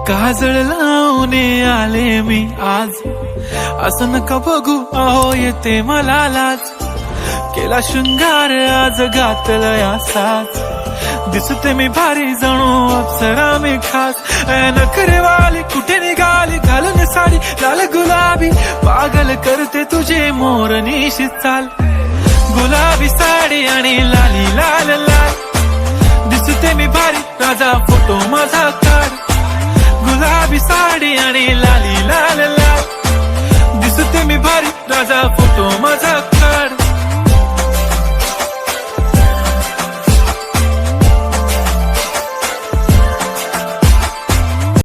काजळ लावून आले मी आज, असं नका बघू अहो येते मला लाज. केला शृंगार आज घातलं असाच, दिसते मी भारी जणू अप्सरा मी खास. नखरेवाली कुठे निघाली घालून साडी लाल गुलाबी, पागल करते तुझे मोरनीशी चाल. गुलाबी साडी आणि लाली लाल लाल, दिसते मी भारी राजा फोटो माझा काढ. गुलाबी साडी आणि लाली लाल लाल, दिसते मी भारी राजा फोटो माझा.